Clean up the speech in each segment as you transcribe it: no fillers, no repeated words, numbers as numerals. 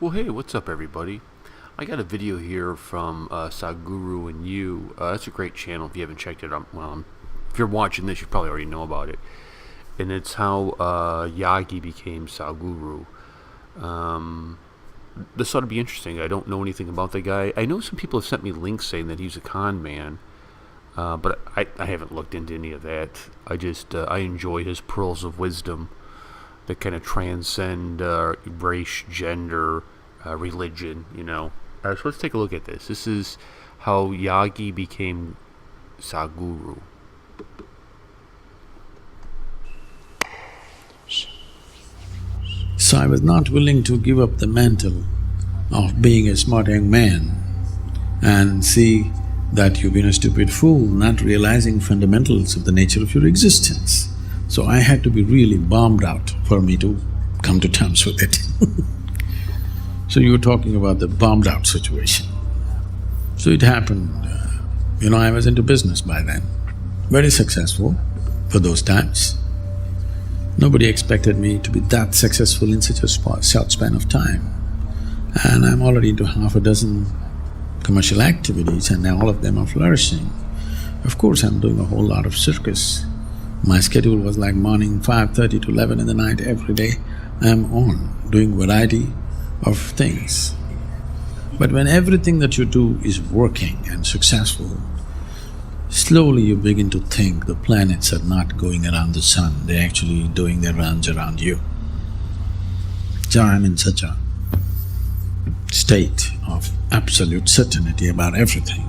Well, hey, what's up, everybody? I got a video here from Sadhguru and you. That's a great channel if you haven't checked it out. Well, if you're watching this, you probably already know about it. And it's how Jaggi became Sadhguru. This ought to be interesting. I don't know anything about the guy. I know some people have sent me links saying that he's a con man, but I haven't looked into any of that. I enjoy his pearls of wisdom that kind of transcend race, gender, religion. So let's take a look at this. This is how Jaggi became Sadhguru. So I was not willing to give up the mantle of being a smart young man and see that you've been a stupid fool, not realizing fundamentals of the nature of your existence. So I had to be really bombed out for me to come to terms with it. So you were talking about the bombed out situation. So it happened, I was into business by then, very successful for those times. Nobody expected me to be that successful in such a short span of time. And I'm already into half a dozen commercial activities and all of them are flourishing. Of course, I'm doing a whole lot of circus. My schedule was like morning 5:30 to 11 in the night every day. I'm on, doing variety of things. But when everything that you do is working and successful, slowly you begin to think the planets are not going around the sun, they're actually doing their rounds around you. So I'm in such a state of absolute certainty about everything.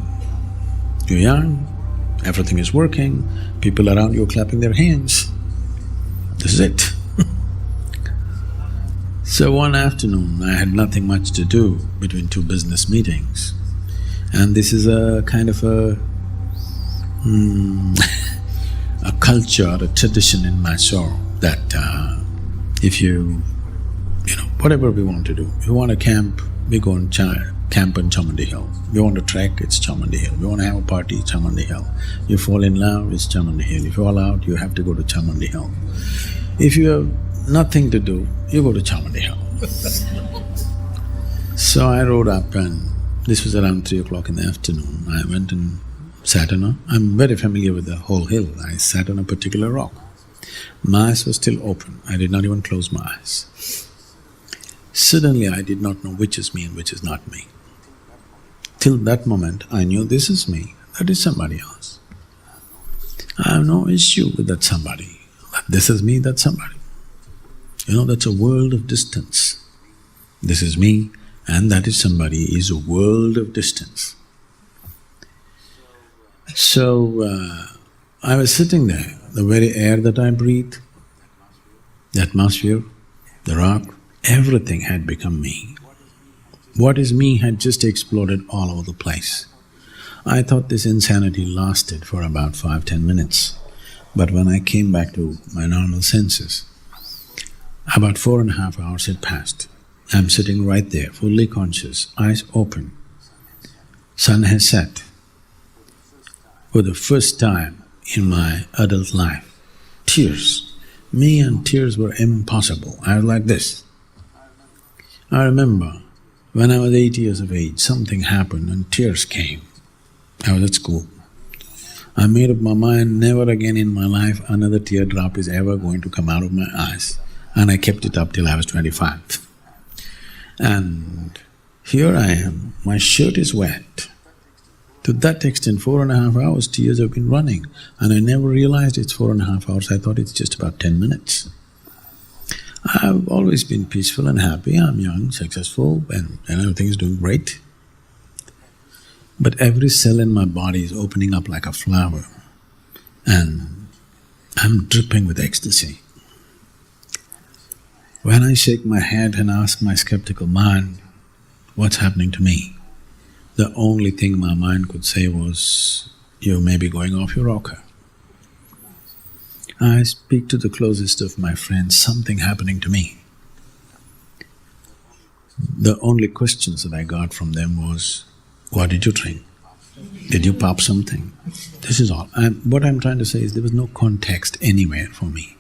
You're young, everything is working, people around you are clapping their hands. This is it. So one afternoon, I had nothing much to do between two business meetings. And this is a kind of a culture, a tradition in my soul that if whatever we want to do, if you want to camp, we go and camp on Chamandi Hill. If you want to trek, it's Chamandi Hill. If you want to have a party, it's Chamandi Hill. You fall in love, it's Chamandi Hill. If you fall out, you have to go to Chamandi Hill. If you have nothing to do, you go to Chamandi Hill. So I rode up and this was around 3 o'clock in the afternoon. I went and sat on I'm very familiar with the whole hill. I sat on a particular rock. My eyes were still open, I did not even close my eyes. Suddenly I did not know which is me and which is not me. Till that moment I knew this is me, that is somebody else. I have no issue with that somebody, that this is me, that's somebody. That's a world of distance. This is me and that is somebody is a world of distance. So, I was sitting there, the very air that I breathe, the atmosphere, the rock, everything had become me. What is me had just exploded all over the place. I thought this insanity lasted for about 5–10 minutes, but when I came back to my normal senses, about 4.5 hours had passed. I'm sitting right there, fully conscious, eyes open. Sun has set. For the first time in my adult life, tears. Me and tears were impossible. I was like this. I remember when I was 8 years of age, something happened and tears came. I was at school. I made up my mind, never again in my life another teardrop is ever going to come out of my eyes. And I kept it up till I was 25. And here I am, my shirt is wet. To that extent, 4.5 hours tears have been running and I never realized it's 4.5 hours, I thought it's just about 10 minutes. I've always been peaceful and happy, I'm young, successful and everything is doing great. But every cell in my body is opening up like a flower and I'm dripping with ecstasy. When I shake my head and ask my skeptical mind, what's happening to me? The only thing my mind could say was, you may be going off your rocker. I speak to the closest of my friends, something happening to me. The only questions that I got from them was, what did you drink? Did you pop something? This is all. What I'm trying to say is there was no context anywhere for me.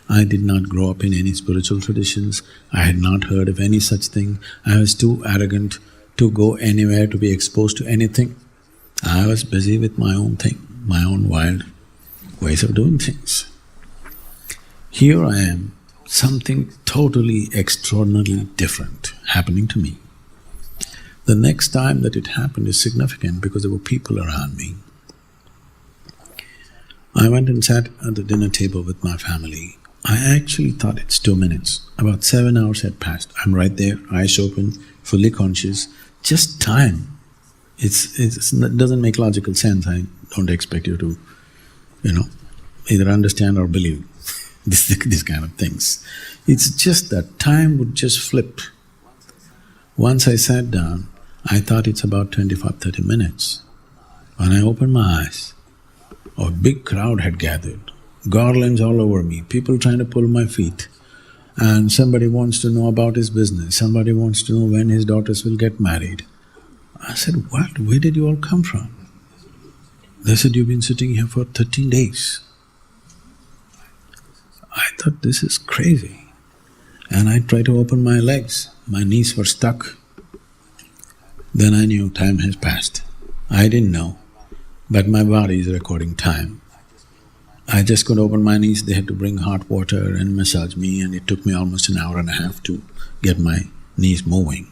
I did not grow up in any spiritual traditions. I had not heard of any such thing. I was too arrogant to go anywhere, to be exposed to anything. I was busy with my own thing, my own wild ways of doing things. Here I am, something totally extraordinarily different happening to me. The next time that it happened is significant because there were people around me. I went and sat at the dinner table with my family. I actually thought it's 2 minutes. About 7 hours had passed. I'm right there, eyes open, fully conscious. Just time. It doesn't make logical sense. I don't expect you to, either understand or believe these kind of things. It's just that time would just flip. Once I sat down, I thought it's about 25–30 minutes. When I opened my eyes, a big crowd had gathered, garlands all over me, people trying to pull my feet, and somebody wants to know about his business, somebody wants to know when his daughters will get married. I said, "What? Where did you all come from?" They said, "You've been sitting here for 13 days. I thought, this is crazy. And I tried to open my legs, my knees were stuck. Then I knew time has passed. I didn't know, but my body is recording time. I just couldn't open my knees, they had to bring hot water and massage me, and it took me almost an hour and a half to get my knees moving.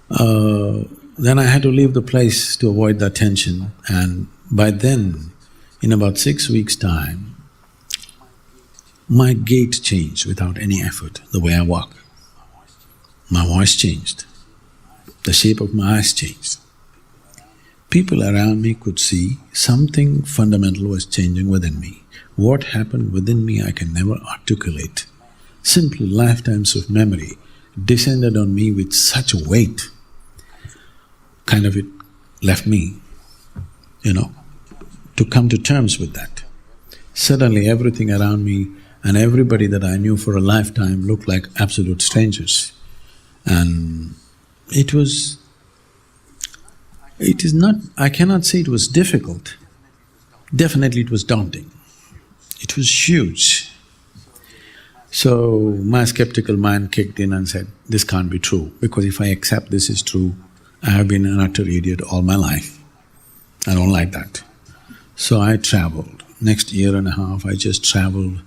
Then I had to leave the place to avoid the tension, and by then, in about 6 weeks' time, my gait changed without any effort, the way I walk. My voice changed. The shape of my eyes changed. People around me could see something fundamental was changing within me. What happened within me I can never articulate. Simply lifetimes of memory descended on me with such weight, it left me, to come to terms with that. Suddenly everything around me and everybody that I knew for a lifetime looked like absolute strangers. And I cannot say it was difficult. Definitely it was daunting. It was huge. So my skeptical mind kicked in and said, this can't be true, because if I accept this is true, I have been an utter idiot all my life. I don't like that. So I traveled. Next year and a half, I just traveled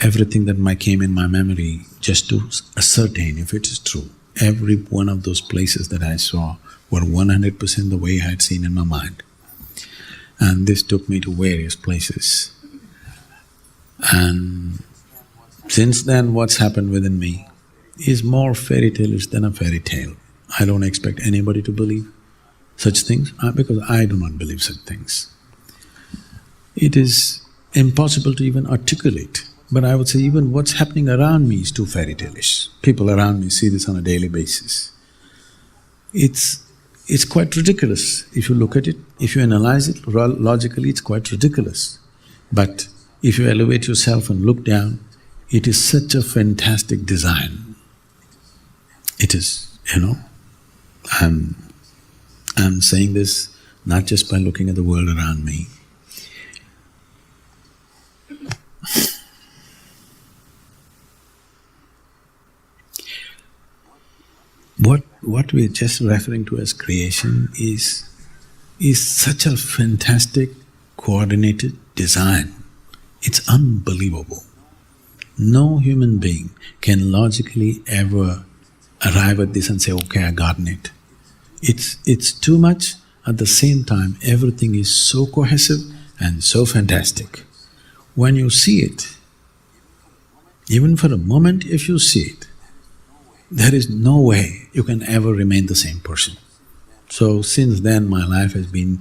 everything that came in my memory just to ascertain if it is true. Every one of those places that I saw were 100% the way I had seen in my mind. And this took me to various places. And since then, what's happened within me is more fairy tale-ish than a fairy tale. I don't expect anybody to believe such things, because I do not believe such things. It is impossible to even articulate, but I would say even what's happening around me is too fairy tale-ish. People around me see this on a daily basis. It's quite ridiculous if you look at it. If you analyze it logically, it's quite ridiculous. But if you elevate yourself and look down, it is such a fantastic design. It is, I'm saying this not just by looking at the world around me. What we're just referring to as creation is such a fantastic, coordinated design. It's unbelievable. No human being can logically ever arrive at this and say, okay, I gotten it. It's too much. At the same time, everything is so cohesive and so fantastic. When you see it, even for a moment if you see it, there is no way you can ever remain the same person. So since then my life has been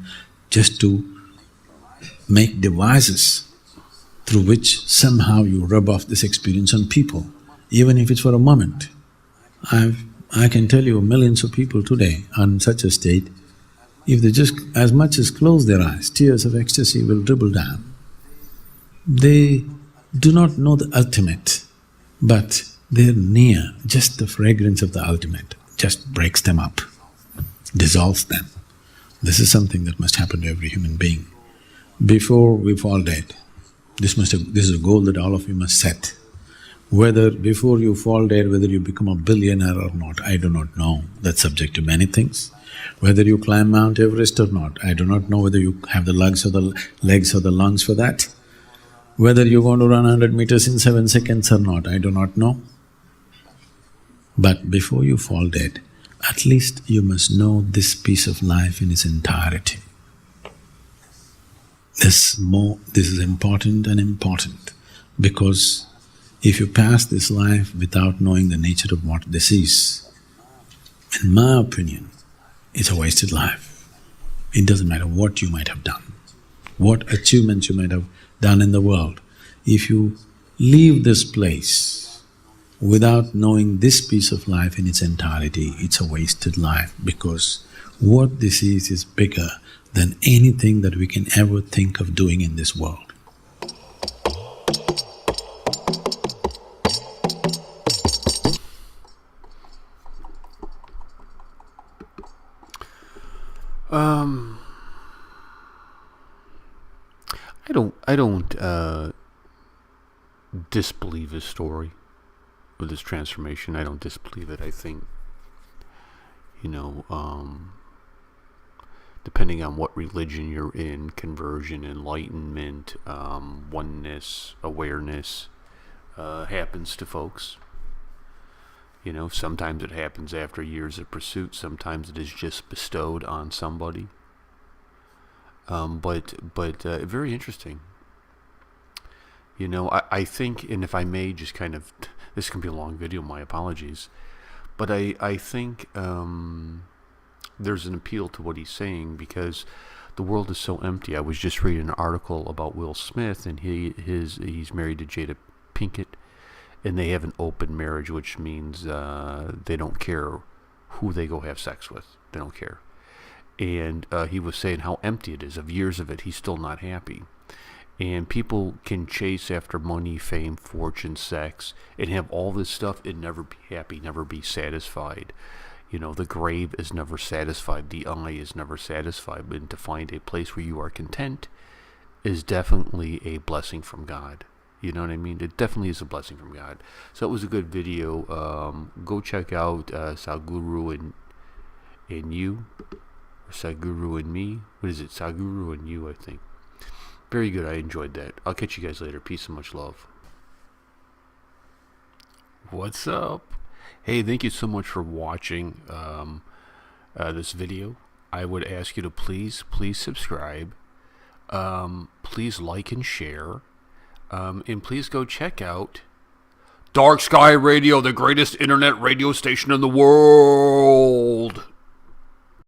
just to make devices through which somehow you rub off this experience on people, even if it's for a moment. I can tell you millions of people today are in such a state, if they just as much as close their eyes, tears of ecstasy will dribble down. They do not know the ultimate, but they're near. Just the fragrance of the ultimate just breaks them up, dissolves them. This is something that must happen to every human being before we fall dead. This is a goal that all of you must set. Whether before you fall dead, whether you become a billionaire or not, I do not know. That's subject to many things. Whether you climb Mount Everest or not, I do not know whether you have the legs or the lungs for that. Whether you're going to run 100 meters in 7 seconds or not, I do not know. But before you fall dead, at least you must know this piece of life in its entirety. This is important and important, because if you pass this life without knowing the nature of what this is, in my opinion, it's a wasted life. It doesn't matter what you might have done, what achievements you might have done in the world. If you leave this place without knowing this piece of life in its entirety, it's a wasted life, because what this is bigger than anything that we can ever think of doing in this world. I don't disbelieve his story with his transformation. I don't disbelieve it. I think, depending on what religion you're in, conversion, enlightenment, oneness, awareness, happens to folks. Sometimes it happens after years of pursuit. Sometimes it is just bestowed on somebody. But very interesting. I think, and if I may just kind of, this can be a long video, my apologies, but I think there's an appeal to what he's saying, because the world is so empty. I was just reading an article about Will Smith, and he's married to Jada Pinkett, and they have an open marriage, which means they don't care who they go have sex with. They don't care. And he was saying how empty it is. Of years of it, he's still not happy. And people can chase after money, fame, fortune, sex, and have all this stuff and never be happy, never be satisfied. The grave is never satisfied. The eye is never satisfied. But to find a place where you are content is definitely a blessing from God. You know what I mean? It definitely is a blessing from God. So it was a good video. Go check out Sadhguru and You, or Sadhguru and Me. What is it? Sadhguru and You, I think. Very good. I enjoyed that. I'll catch you guys later. Peace and much love. What's up? Hey, thank you so much for watching this video. I would ask you to please subscribe. Please like and share. And please go check out Dark Sky Radio, the greatest internet radio station in the world.